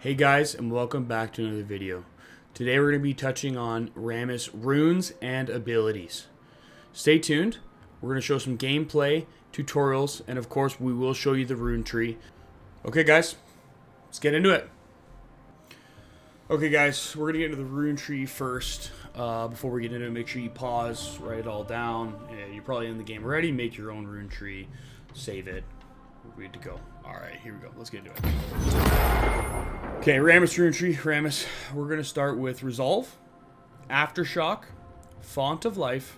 Hey guys, and welcome back to another video. Today we're going to be touching on RAMMUS runes and abilities. Stay tuned. We're going to show some gameplay, tutorials, and of course we will show you the rune tree. Okay guys, let's get into it. Okay guys, we're going to get into the rune tree first. Before we get into it, make sure you pause, write it all down. You're probably in the game already. Make your own rune tree, save it. We're good to go. Alright, here we go. Let's get into it. Okay, RAMMUS Rune Tree, RAMMUS. We're going to start with Resolve, Aftershock, Font of Life,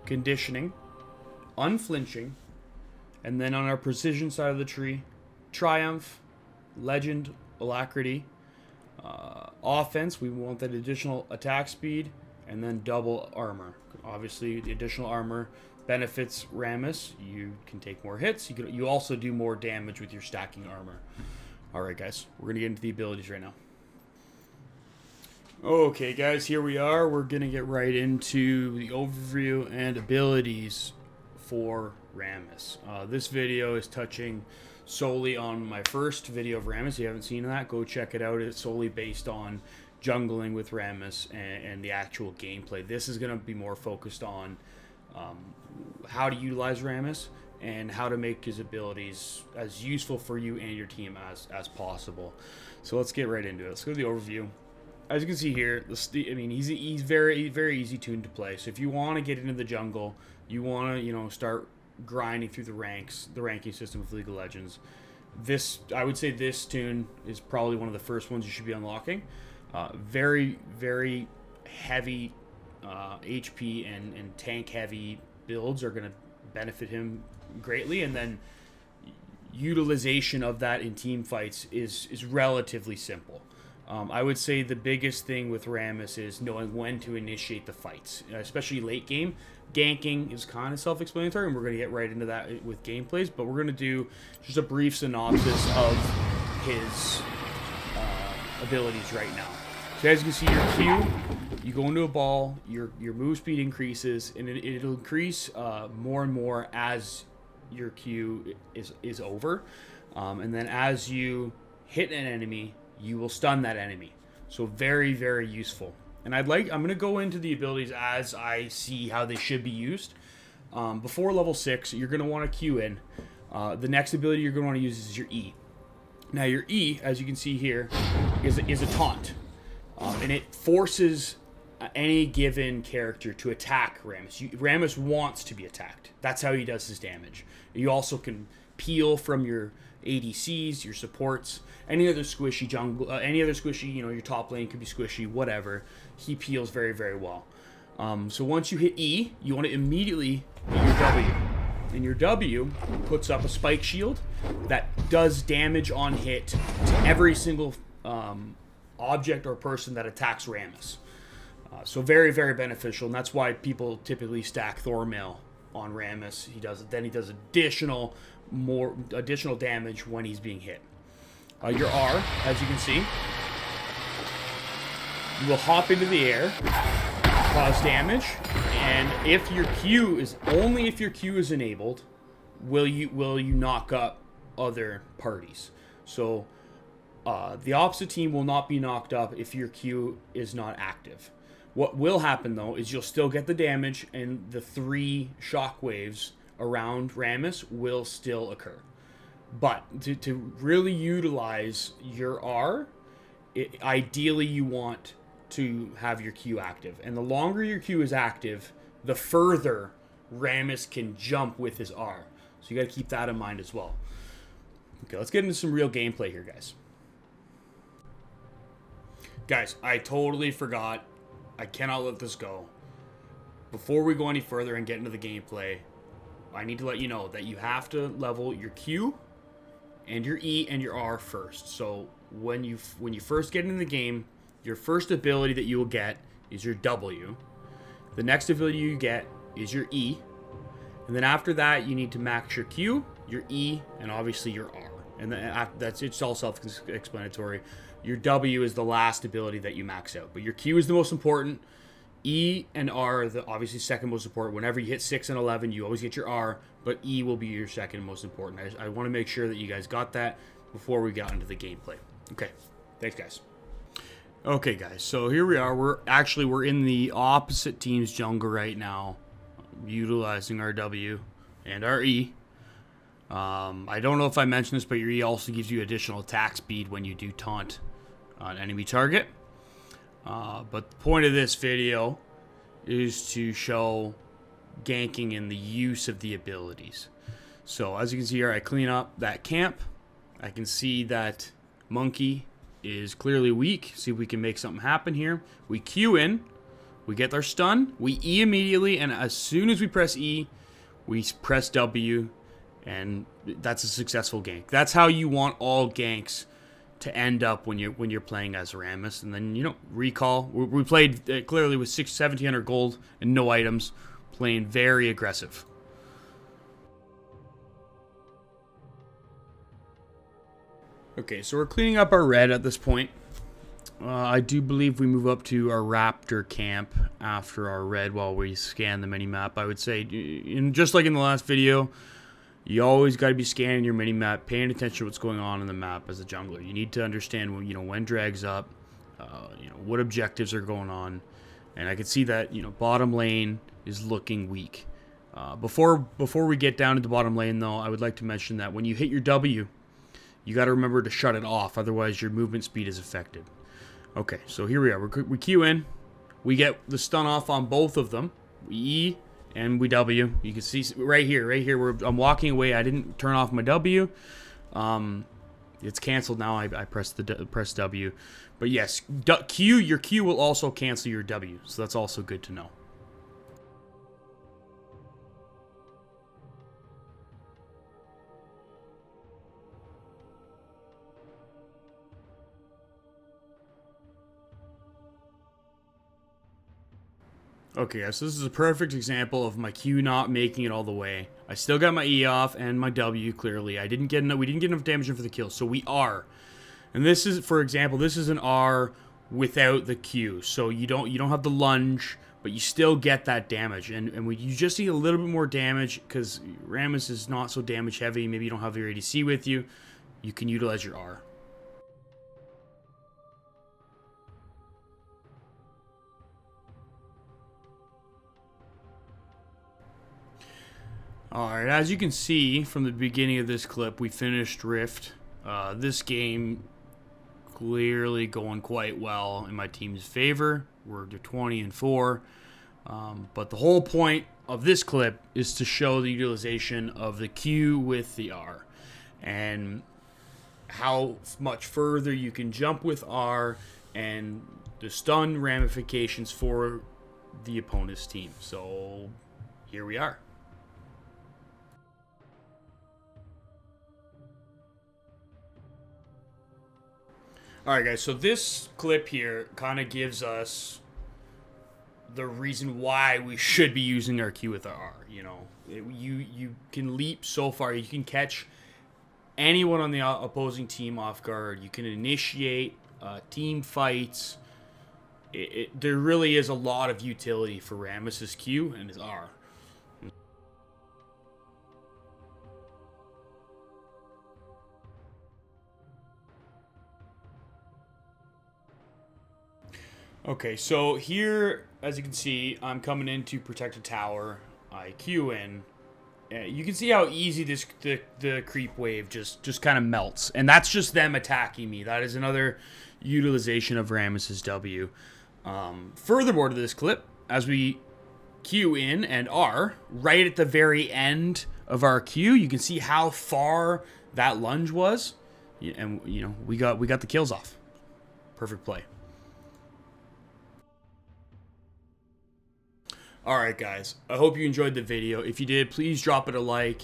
Conditioning, Unflinching, and then on our Precision side of the tree, Triumph, Legend, Alacrity, Offense, we want that additional attack speed, and then double armor. Obviously, the additional armor benefits RAMMUS. You can take more hits. You also do more damage with your stacking armor. Alright guys, we're going to get into the abilities right now. Okay guys, here we are. We're going to get right into the overview and abilities for RAMMUS. This video is touching solely on my first video of RAMMUS. If you haven't seen that, go check it out. It's solely based on jungling with RAMMUS and the actual gameplay. This is going to be more focused on how to utilize RAMMUS and how to make his abilities as useful for you and your team as possible. So let's get right into it. Let's go to the overview. As you can see here, he's very easy tuned to play. So if you want to get into the jungle, you want to start grinding through the ranking system of League of Legends. I would say this tune is probably one of the first ones you should be unlocking. Very heavy HP and tank heavy builds are going to benefit him greatly, and then utilization of that in team fights is relatively simple. I would say the biggest thing with RAMMUS is knowing when to initiate the fights, especially late game. Ganking is kind of self-explanatory, and we're going to get right into that with gameplays, but we're going to do just a brief synopsis of his abilities right now. So as you can see, your Q, you go into a ball, your move speed increases, and it'll increase more and more as your Q is over. And then as you hit an enemy, you will stun that enemy. So very useful. And I'm going to go into the abilities as I see how they should be used. Before level 6, you're going to want to Q in. The next ability you're going to want to use is your E. Now your E, as you can see here, is a taunt. And it forces any given character to attack RAMMUS. RAMMUS wants to be attacked. That's how he does his damage. You also can peel from your ADCs, your supports, any other squishy jungle, your top lane could be squishy, whatever. He peels very well. So once you hit E, you want to immediately hit your W. And your W puts up a spike shield that does damage on hit to every single object or person that attacks RAMMUS. So very beneficial, and that's why people typically stack Thormail on RAMMUS. He does additional damage when he's being hit. Your R, as you can see, you will hop into the air, cause damage, and if your Q is enabled, will you knock up other parties. So the opposite team will not be knocked up if your Q is not active. What will happen, though, is you'll still get the damage, and the 3 shockwaves around RAMMUS will still occur. But to really utilize your R, ideally you want to have your Q active. And the longer your Q is active, the further RAMMUS can jump with his R. So you got to keep that in mind as well. Okay, let's get into some real gameplay here, guys. Guys, I totally forgot. I cannot let this go. Before we go any further and get into the gameplay, I need to let you know that you have to level your Q and your E and your R first. So when you first get into the game, your first ability that you will get is your W. The next ability you get is your E. And then after that, you need to max your Q, your E, and obviously your R. And it's all self-explanatory. Your W is the last ability that you max out. But your Q is the most important. E and R are the obviously second most important. Whenever you hit 6 and 11, you always get your R, but E will be your second most important. I want to make sure that you guys got that before we got into the gameplay. Okay, Thanks, guys. Okay, guys, so here we are. We're in the opposite team's jungle right now, utilizing our W and our E. I don't know if I mentioned this, but your E also gives you additional attack speed when you do taunt on enemy target. But the point of this video is to show ganking and the use of the abilities. So as you can see here, I clean up that camp. I can see that monkey is clearly weak. See if we can make something happen here. We Q in, we get our stun, we E immediately, and as soon as we press E, we press W, and that's a successful gank. That's how you want all ganks to end up when you're playing as Rammus. And then, recall. We played clearly with 1,700 gold and no items, playing very aggressive. Okay, so we're cleaning up our red at this point. I do believe we move up to our raptor camp after our red while we scan the mini-map. I would say, just like in the last video, you always got to be scanning your mini-map, paying attention to what's going on in the map as a jungler. You need to understand when drag's up, what objectives are going on. And I can see that, bottom lane is looking weak. Before we get down to the bottom lane, though, I would like to mention that when you hit your W, you got to remember to shut it off, otherwise your movement speed is affected. Okay, so here we are. We Q in. We get the stun off on both of them. We E and we W. You can see right here where I'm walking away. I didn't turn off my W. It's canceled now. I pressed press W. But yes, your Q will also cancel your W, so that's also good to know. Okay, guys, so this is a perfect example of my Q not making it all the way. I still got my E off and my W clearly. We didn't get enough damage in for the kill, so we R. And this is, for example, this is an R without the Q. So you don't have the lunge, but you still get that damage. And you just need a little bit more damage because Rammus is not so damage heavy. Maybe you don't have your ADC with you. You can utilize your R. Alright, as you can see from the beginning of this clip, we finished Rift. This game clearly going quite well in my team's favor. We're 20-4. But the whole point of this clip is to show the utilization of the Q with the R. And how much further you can jump with R and the stun ramifications for the opponent's team. So, here we are. Alright guys, so this clip here kind of gives us the reason why we should be using our Q with our R. You can leap so far. You can catch anyone on the opposing team off guard. You can initiate team fights. There really is a lot of utility for Rammus's Q and his R. Okay, so here, as you can see, I'm coming in to protect a tower. I Q in. You can see how easy the creep wave just kind of melts. And that's just them attacking me. That is another utilization of Rammus's W. Furthermore to this clip, as we Q in and R, right at the very end of our Q, you can see how far that lunge was. And, we got the kills off. Perfect play. Alright guys, I hope you enjoyed the video. If you did, please drop it a like.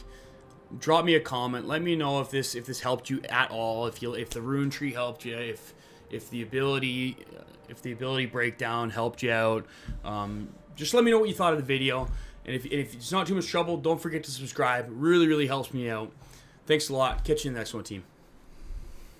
Drop me a comment. Let me know if this helped you at all. If the rune tree helped you. If the ability breakdown helped you out. Just let me know what you thought of the video. And if it's not too much trouble, don't forget to subscribe. It really helps me out. Thanks a lot. Catch you in the next one, team.